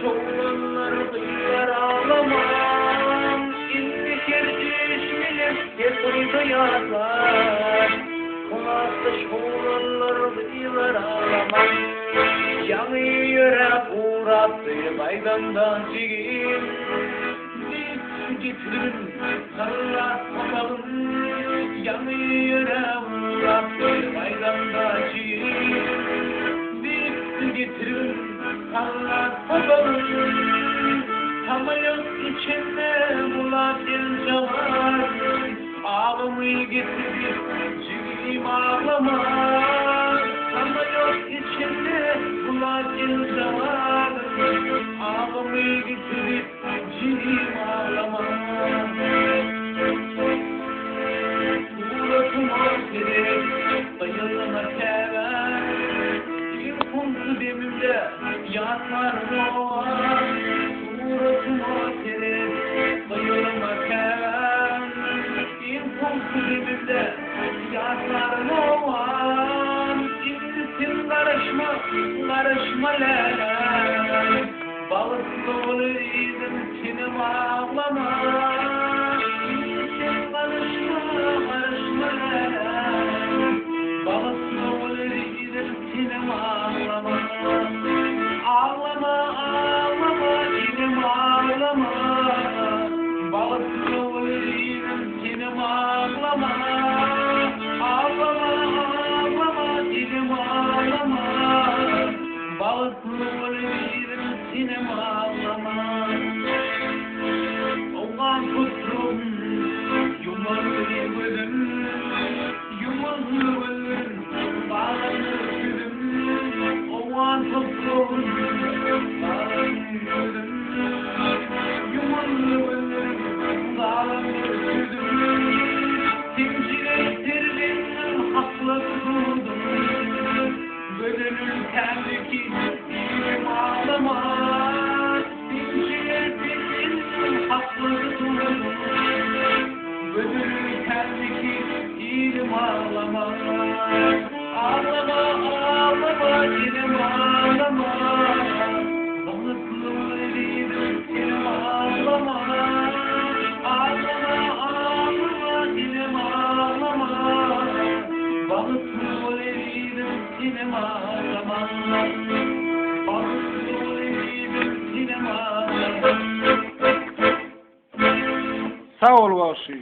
Şoğlanları duyar ağlamam, inni kerciş millet yazar. Kulakta şoğlanları duyar ağlamam, yanı yürek uğrattı baydandan çiğim. Getirin sarılar bakalım, yanı yürek uğrattı baydandan çiğim. Getirin sarılar bakalım, tamayın içinde bulasın çavar. Ağımı getirip ciğim ağlama, tamayın içinde bulasın çavar. Ağımı getirip ciğim ağlama. Uğraşıma gerek bayılana sever, kumsu demimde yatlar roğan. Uğraşıma gerek bayılana sever, kumsu demimde yatlar roğan. Kimsin karışma leren, balıklı oluyordum seni ağlama. Kimsin karışma leren, balıklı oluyordum seni ağlama. Ağlama dilim ağlama, balıklı oluyordum seni ağlama. Ağlama dilim ağlama, balıklı oluyordum seni ağlama. Oğlan kutrum yumalı gözüm, yumalı gözüm bağlanır gözüm. Oğlan kutrum bağlanır gözüm, yumalı gözüm bağlanır gözüm. Zincirleştirdin haklı kurdum, bölünürken ki dilim ağlama. Zincirleştirdin haklı kurdum, bölünürken ki dilim ağlama. Ağlama dilim ağlama, balıklı dilim dilim ağlama. Ağlama dilim ağlama, balıklı dilim dilim ağlama. Balıklı dilim dilim ağlama. Sağ ol Vahşi.